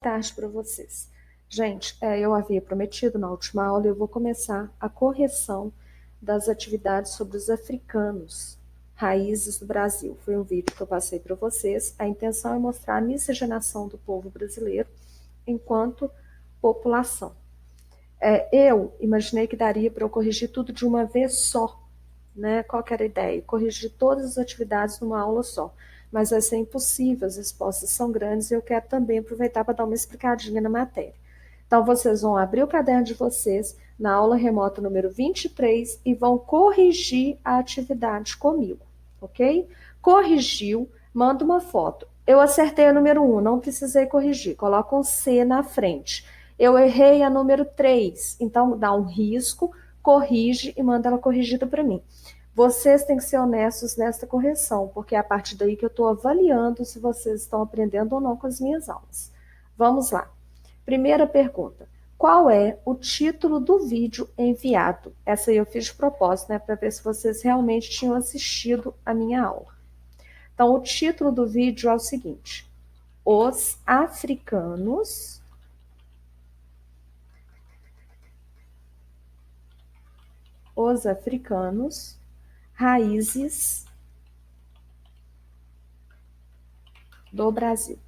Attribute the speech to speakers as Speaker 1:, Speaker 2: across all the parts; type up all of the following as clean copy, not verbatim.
Speaker 1: Tarde para vocês. Gente, eu havia prometido na última aula, eu vou começar a correção das atividades sobre os africanos, raízes do Brasil. Foi um vídeo que eu passei para vocês. A intenção é mostrar a miscigenação do povo brasileiro enquanto população. Eu imaginei que daria para eu corrigir tudo de uma vez só, né? Qual que era a ideia? Corrigir todas as atividades numa aula só. Mas vai ser impossível, as respostas são grandes e eu quero também aproveitar para dar uma explicadinha na matéria. Então, vocês vão abrir o caderno de vocês na aula remota número 23 e vão corrigir a atividade comigo, ok? Corrigiu, manda uma foto. Eu acertei a número 1, não precisei corrigir, coloca um C na frente. Eu errei a número 3, então dá um risco, corrige e manda ela corrigida para mim. Vocês têm que ser honestos nessa correção, porque é a partir daí que eu estou avaliando se vocês estão aprendendo ou não com as minhas aulas. Vamos lá. Primeira pergunta. Qual é o título do vídeo enviado? Essa aí eu fiz de propósito, né, para ver se vocês realmente tinham assistido a minha aula. Então, o título do vídeo é o seguinte: Os africanos raízes do Brasil.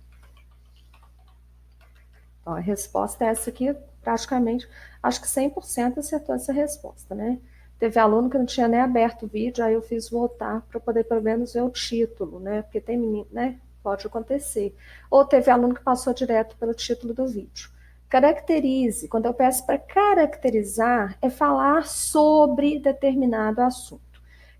Speaker 1: Então, a resposta é essa aqui, praticamente, acho que 100% acertou essa resposta, né? Teve aluno que não tinha nem aberto o vídeo, aí eu fiz voltar para poder pelo menos ver o título, né? Porque tem menino, né? Pode acontecer. Ou teve aluno que passou direto pelo título do vídeo. Caracterize, quando eu peço para caracterizar, é falar sobre determinado assunto.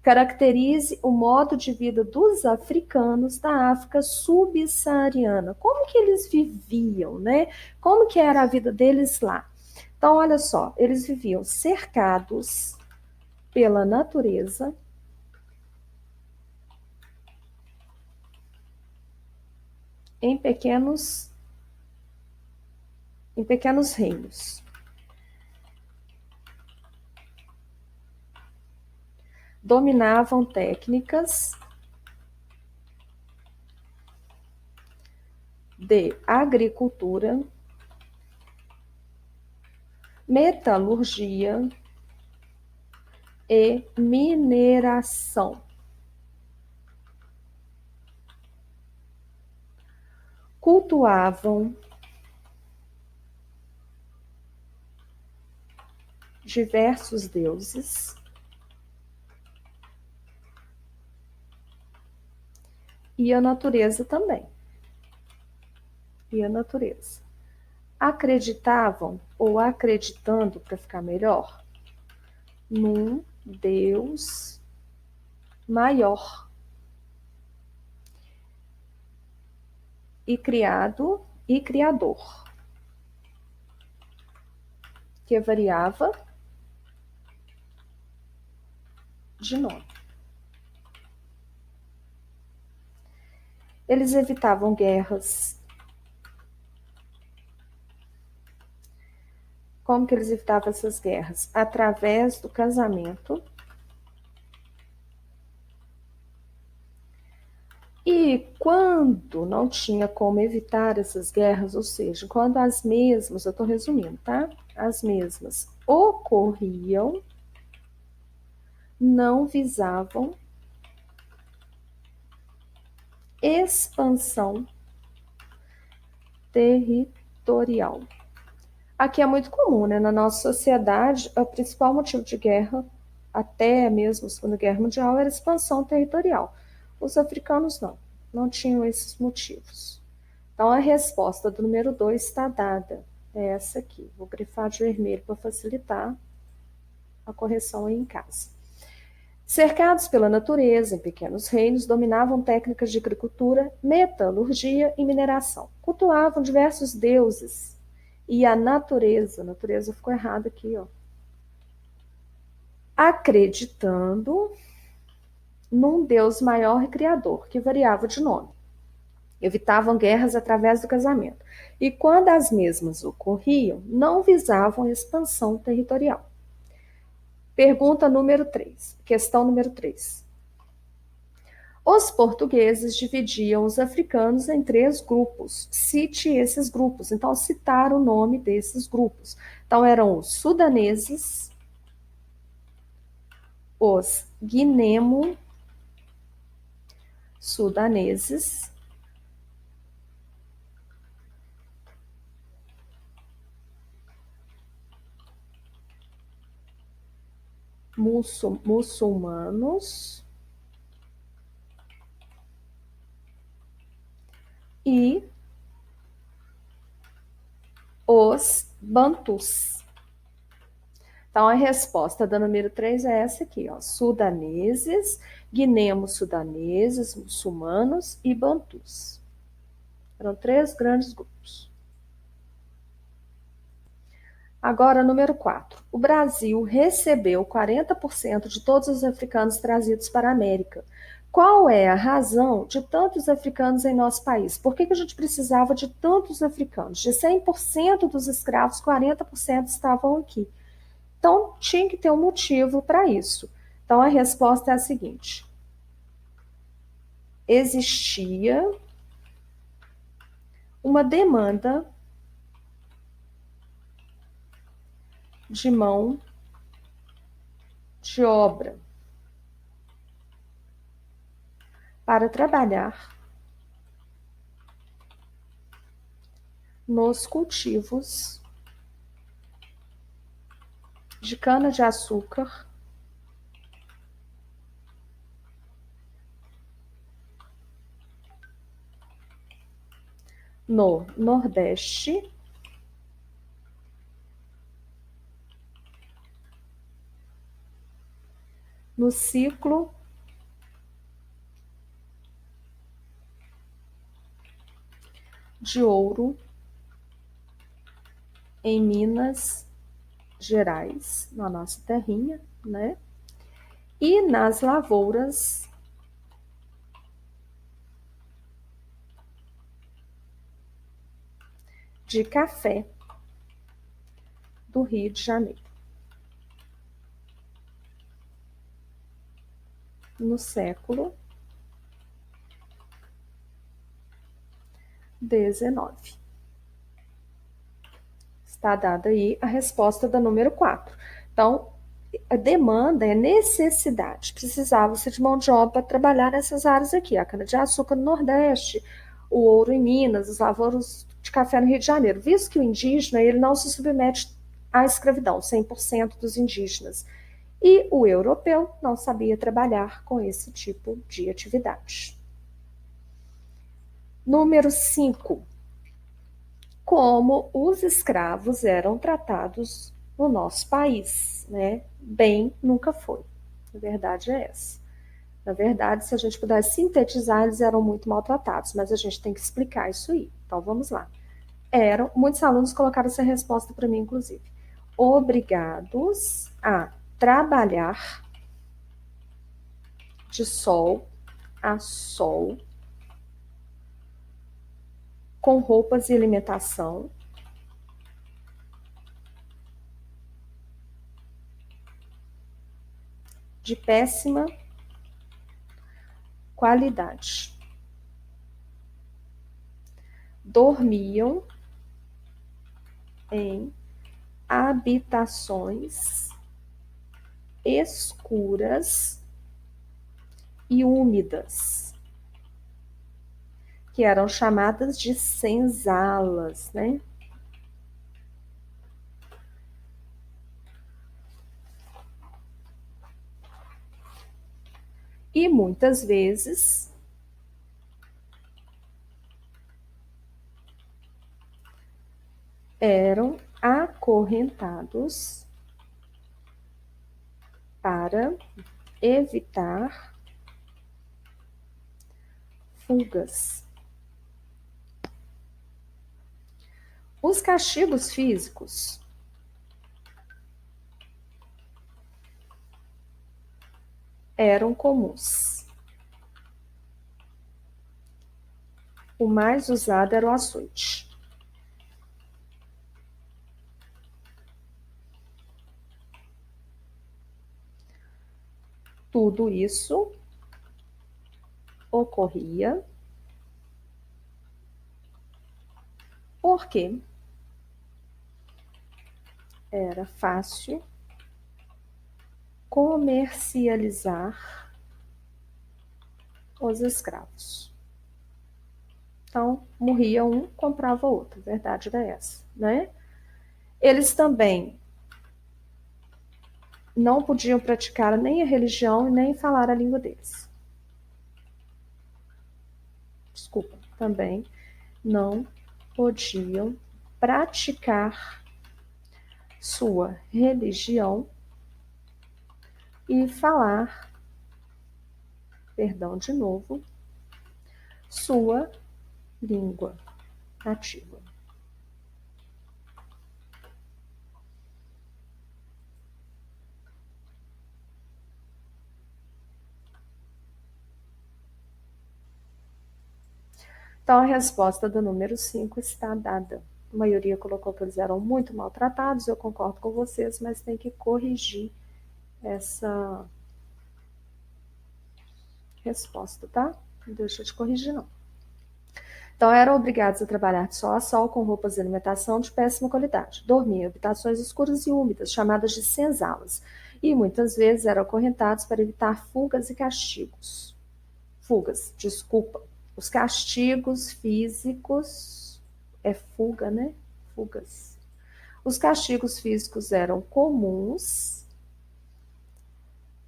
Speaker 1: Caracterize o modo de vida dos africanos da África subsaariana. Como que eles viviam, né? Como que era a vida deles lá? Então, olha só, eles viviam cercados pela natureza, em pequenos reinos. Dominavam técnicas de agricultura, metalurgia e mineração. Cultuavam diversos deuses e a natureza também. Acreditavam, ou acreditando, para ficar melhor, num Deus maior e criador, que variava de nome. Eles evitavam guerras. Como que eles evitavam essas guerras? Através do casamento. E quando não tinha como evitar essas guerras, ou seja, quando as mesmas, eu estou resumindo, tá? As mesmas ocorriam, não visavam expansão territorial. Aqui é muito comum, né? Na nossa sociedade, o principal motivo de guerra, até mesmo a Segunda Guerra Mundial, era expansão territorial. Os africanos não tinham esses motivos. Então, a resposta do número 2 está dada. É essa aqui. Vou grifar de vermelho para facilitar a correção aí em casa. Cercados pela natureza, em pequenos reinos, dominavam técnicas de agricultura, metalurgia e mineração. Cultuavam diversos deuses e a natureza ficou errada aqui, ó. Acreditando num Deus maior e criador, que variava de nome. Evitavam guerras através do casamento. E quando as mesmas ocorriam, não visavam expansão territorial. Pergunta número 3. Questão número 3. Os portugueses dividiam os africanos em 3 grupos. Cite esses grupos. Então, citar o nome desses grupos. Então, eram os sudaneses, os guinemo-sudaneses, muçulmanos e os bantus. Então, a resposta da número 3 é essa aqui, ó. Sudaneses, guinemos-sudaneses, muçulmanos e bantus. Eram 3 grandes grupos. Agora, número 4. O Brasil recebeu 40% de todos os africanos trazidos para a América. Qual é a razão de tantos africanos em nosso país? Por que a gente precisava de tantos africanos? De 100% dos escravos, 40% estavam aqui. Então, tinha que ter um motivo para isso. Então, a resposta é a seguinte: existia uma demanda de mão de obra para trabalhar nos cultivos de cana-de-açúcar no Nordeste, no ciclo de ouro em Minas Gerais, na nossa terrinha, né? E nas lavouras de café do Rio de Janeiro, no século XIX. Está dada aí a resposta da número 4. Então, a demanda é necessidade. Precisava-se de mão de obra para trabalhar nessas áreas aqui. A cana-de-açúcar no Nordeste, o ouro em Minas, os lavouros de café no Rio de Janeiro. Visto que o indígena ele não se submete à escravidão, 100% dos indígenas. E o europeu não sabia trabalhar com esse tipo de atividade. Número 5. Como os escravos eram tratados no nosso país, né? Bem, nunca foi. A verdade é essa. Na verdade, se a gente pudesse sintetizar, eles eram muito maltratados, mas a gente tem que explicar isso aí. Então, vamos lá. Muitos alunos colocaram essa resposta para mim, inclusive. Obrigados a trabalhar de sol a sol, com roupas e alimentação, de péssima qualidade. Dormiam em habitações escuras e úmidas, que eram chamadas de senzalas, né? E muitas vezes eram acorrentados para evitar fugas. Os castigos físicos eram comuns. O mais usado era o açoite. Tudo isso ocorria porque era fácil comercializar os escravos. Então, morria um, comprava outro. A verdade era essa, né? Eles também não podiam praticar nem a religião e nem falar a língua deles. Desculpa, também não podiam praticar sua religião e falar, perdão de novo, sua língua nativa. Então, a resposta do número 5 está dada. A maioria colocou que eles eram muito maltratados, eu concordo com vocês, mas tem que corrigir essa resposta, tá? Não deixa de corrigir, não. Então, eram obrigados a trabalhar de sol a sol com roupas de alimentação de péssima qualidade. Dormiam em habitações escuras e úmidas, chamadas de senzalas, e muitas vezes eram acorrentados para evitar fugas e castigos. Fugas, desculpa. Os castigos físicos, é fuga, né? Fugas. Os castigos físicos eram comuns,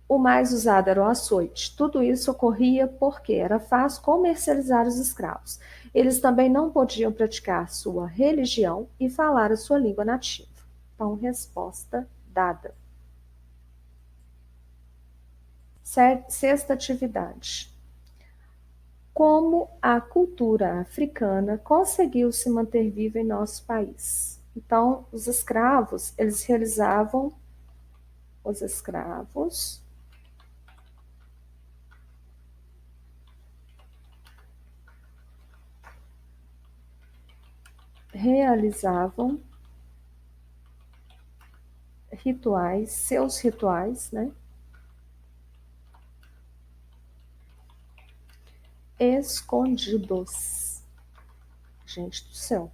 Speaker 1: o mais usado era o açoite. Tudo isso ocorria porque era fácil comercializar os escravos. Eles também não podiam praticar sua religião e falar a sua língua nativa. Então, resposta dada. Sexta atividade. Como a cultura africana conseguiu se manter viva em nosso país? Então, os escravos realizavam rituais, seus rituais, né? Escondidos. Gente do céu.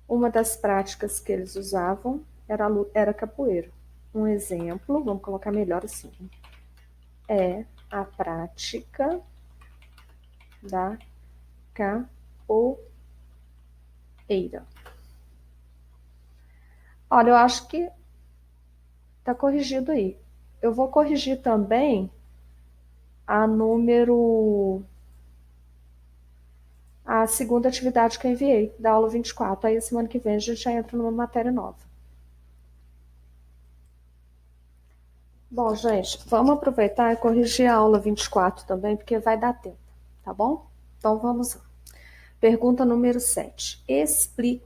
Speaker 1: Uma das práticas que eles usavam era capoeira. Um exemplo, vamos colocar melhor assim, é a prática da capoeira. Olha, eu acho que tá corrigido aí. Eu vou corrigir também a segunda atividade que eu enviei, da aula 24. Aí, semana que vem, a gente já entra numa matéria nova. Bom, gente, vamos aproveitar e corrigir a aula 24 também, porque vai dar tempo, tá bom? Então, vamos lá. Pergunta número 7.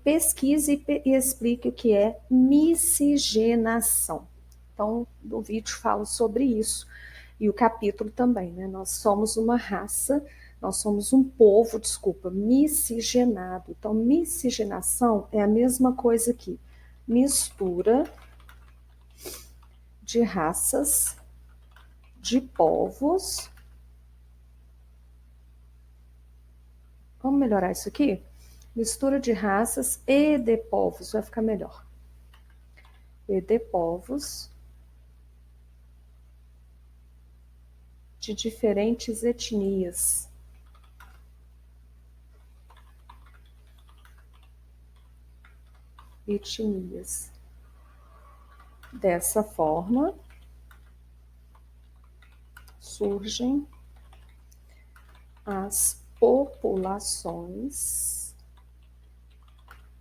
Speaker 1: Pesquise e explique o que é miscigenação. Então, o vídeo fala sobre isso. E o capítulo também, né? Nós somos uma raça, nós somos um povo, desculpa, miscigenado. Então, miscigenação é a mesma coisa que mistura de raças, de povos. Vamos melhorar isso aqui? Mistura de raças e de povos, vai ficar melhor. E de povos de diferentes etnias. Dessa forma, surgem as populações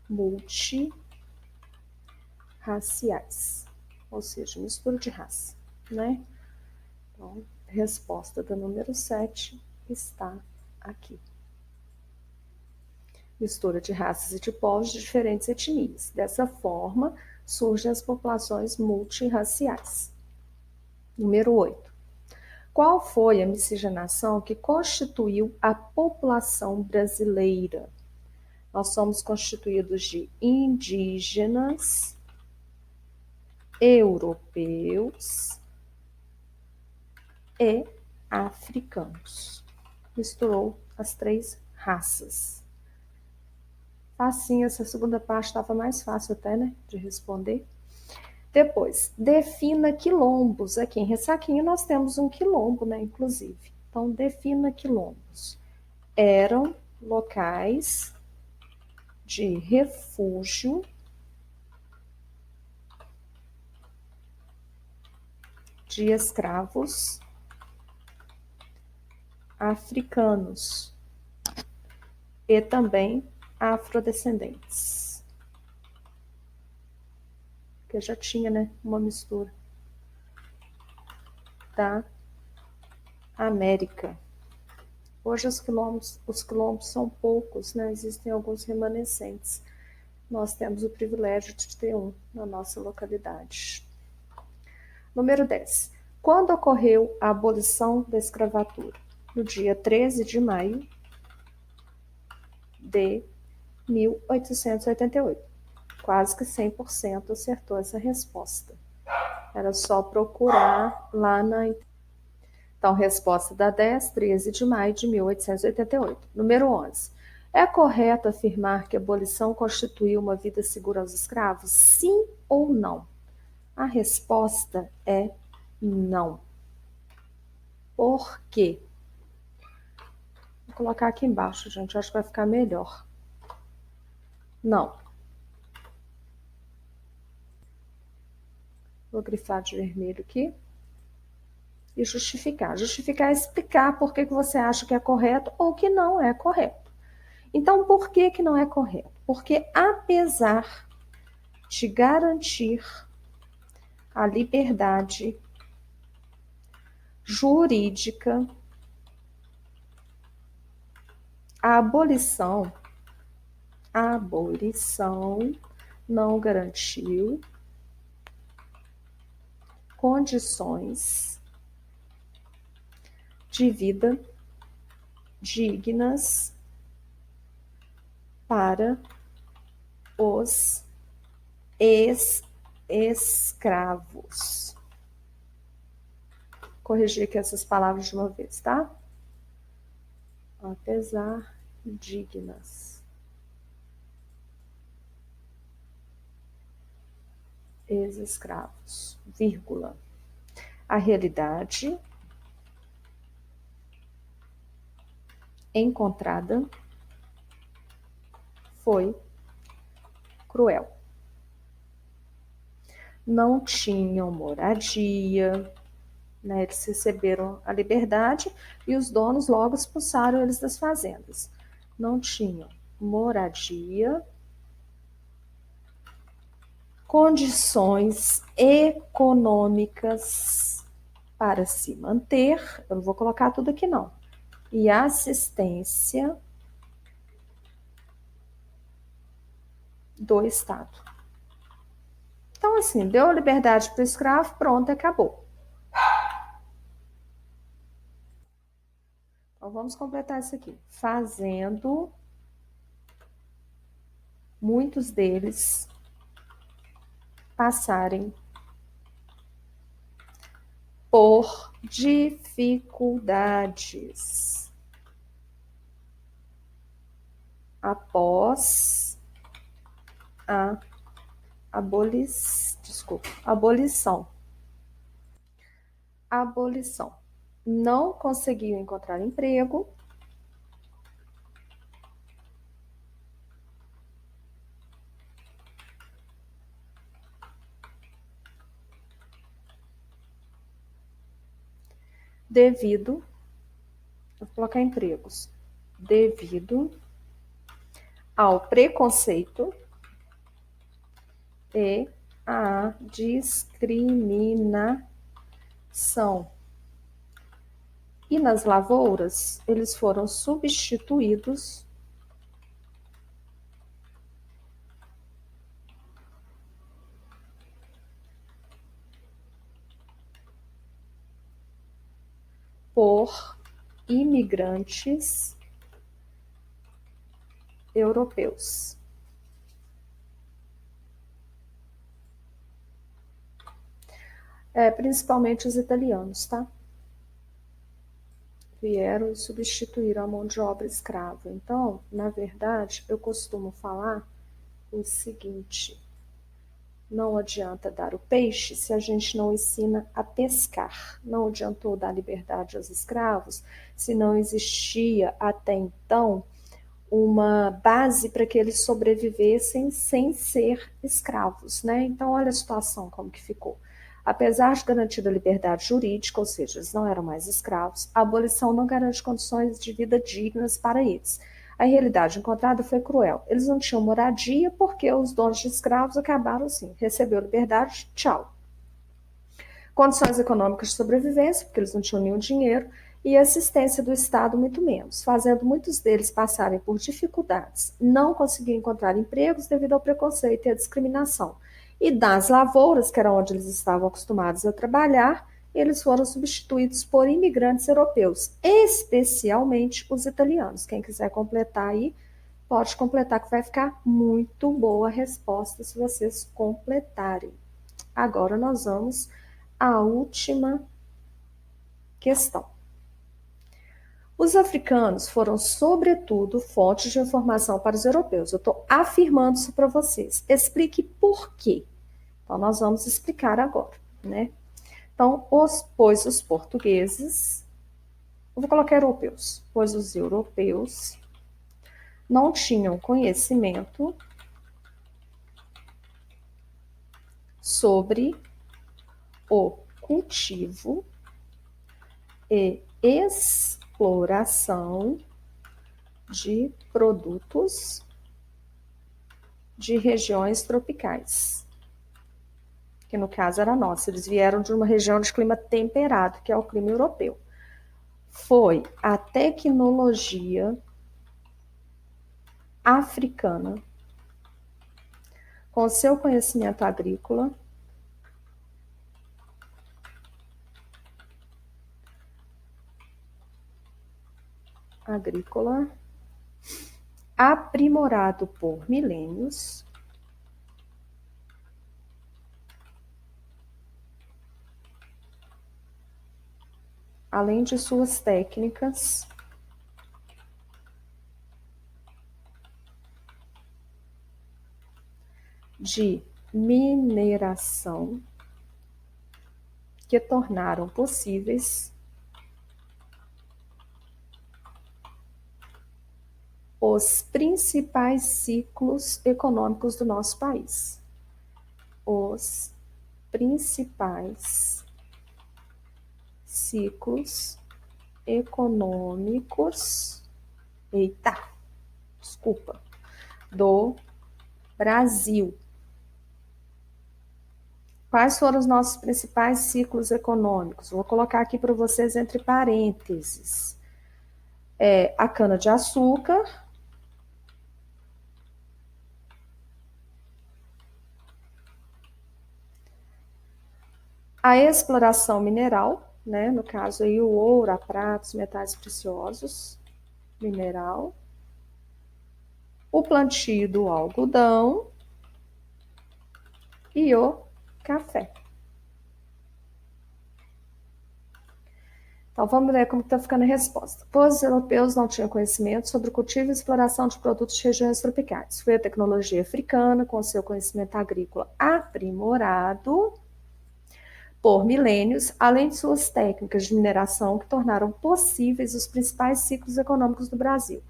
Speaker 1: multirraciais, ou seja, mistura de raça, né? Então, a resposta do número 7 está aqui. Mistura de raças e de povos de diferentes etnias. Dessa forma, surgem as populações multirraciais. Número 8. Qual foi a miscigenação que constituiu a população brasileira? Nós somos constituídos de indígenas, europeus e africanos. Misturou as 3 raças. Facinho, essa segunda parte estava mais fácil até, né, de responder. Depois, defina quilombos. Aqui em Ressaquinha nós temos um quilombo, né, inclusive. Então, defina quilombos. Eram locais de refúgio de escravos africanos e também afrodescendentes. Que já tinha, né, uma mistura da América. Hoje os quilombos são poucos, né? Existem alguns remanescentes. Nós temos o privilégio de ter um na nossa localidade. Número 10. Quando ocorreu a abolição da escravatura? No dia 13 de maio de 1888. Quase que 100% acertou essa resposta. Era só procurar lá na... Então, resposta da 10, 13 de maio de 1888. Número 11. É correto afirmar que a abolição constituiu uma vida segura aos escravos? Sim ou não? A resposta é não. Por quê? Vou colocar aqui embaixo, gente. Acho que vai ficar melhor. Não. Vou grifar de vermelho aqui. E justificar. Justificar é explicar por que você acha que é correto ou que não é correto. Então, por que não é correto? Porque apesar de garantir a liberdade jurídica, a abolição não garantiu condições de vida dignas para os ex-escravos. Corrigir aqui essas palavras de uma vez, tá? Apesar dignas. Ex-escravos, vírgula. A realidade encontrada foi cruel. Não tinham moradia, né? Eles receberam a liberdade e os donos logo expulsaram eles das fazendas. Não tinham moradia, condições econômicas para se manter, eu não vou colocar tudo aqui não, e assistência do Estado. Então, assim, deu liberdade para o escravo, pronto, acabou. Então, vamos completar isso aqui. Fazendo muitos deles passarem por dificuldades após a abolição. Não conseguiu encontrar emprego, devido, vou colocar empregos, devido ao preconceito e à discriminação. E nas lavouras, eles foram substituídos por imigrantes europeus. Principalmente os italianos, tá? vieram e substituíram a mão de obra escrava. Então, na verdade, eu costumo falar o seguinte: não adianta dar o peixe se a gente não ensina a pescar. Não adiantou dar liberdade aos escravos se não existia até então uma base para que eles sobrevivessem sem ser escravos, né? Então, olha a situação como que ficou. Apesar de garantir a liberdade jurídica, ou seja, eles não eram mais escravos, a abolição não garante condições de vida dignas para eles. A realidade encontrada foi cruel. Eles não tinham moradia porque os donos de escravos acabaram assim, recebeu liberdade, tchau. Condições econômicas de sobrevivência, porque eles não tinham nenhum dinheiro, e assistência do Estado muito menos, fazendo muitos deles passarem por dificuldades, não conseguiam encontrar empregos devido ao preconceito e à discriminação. E das lavouras, que era onde eles estavam acostumados a trabalhar, eles foram substituídos por imigrantes europeus, especialmente os italianos. Quem quiser completar aí, pode completar, que vai ficar muito boa a resposta se vocês completarem. Agora nós vamos à última questão. Os africanos foram, sobretudo, fontes de informação para os europeus. Eu estou afirmando isso para vocês. Explique por quê. Então, nós vamos explicar agora, né? Então, pois os portugueses, eu vou colocar europeus, pois os europeus não tinham conhecimento sobre o cultivo e exploração de produtos de regiões tropicais, que no caso era nossa. Eles vieram de uma região de clima temperado, que é o clima europeu. Foi a tecnologia africana, com seu conhecimento agrícola, aprimorado por milênios, além de suas técnicas de mineração, que tornaram possíveis os principais ciclos econômicos do nosso país. Os principais ciclos econômicos, do Brasil. Quais foram os nossos principais ciclos econômicos? Vou colocar aqui para vocês entre parênteses. A cana-de-açúcar, a exploração mineral, né? No caso aí o ouro, a prata, os metais preciosos, mineral, o plantio do algodão e o café. Então vamos ver como está ficando a resposta. Pois os europeus não tinham conhecimento sobre o cultivo e exploração de produtos de regiões tropicais. Foi a tecnologia africana, com seu conhecimento agrícola aprimorado por milênios, além de suas técnicas de mineração que tornaram possíveis os principais ciclos econômicos do Brasil.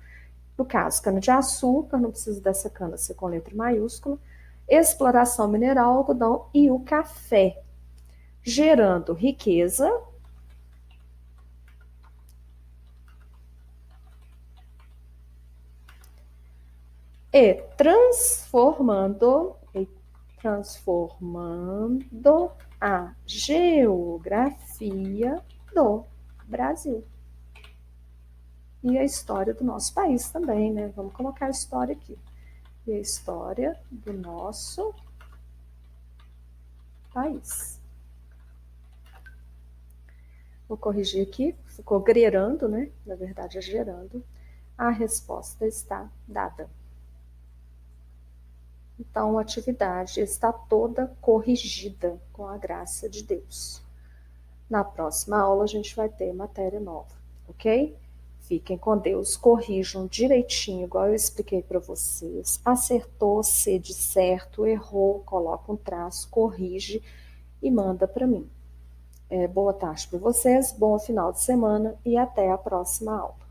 Speaker 1: No caso, cana-de-açúcar, não precisa dessa cana ser com letra maiúscula, exploração mineral, algodão e o café, gerando riqueza e transformando a geografia do Brasil. E a história do nosso país também, né? Vamos colocar a história aqui. E a história do nosso país. Vou corrigir aqui, ficou grerando, né? Na verdade é gerando. A resposta está dada. Então, a atividade está toda corrigida com a graça de Deus. Na próxima aula, a gente vai ter matéria nova. ok? Fiquem com Deus, corrijam direitinho, igual eu expliquei para vocês. Acertou, C de certo, errou, coloca um traço, corrige e manda para mim. Boa tarde para vocês, bom final de semana e até a próxima aula.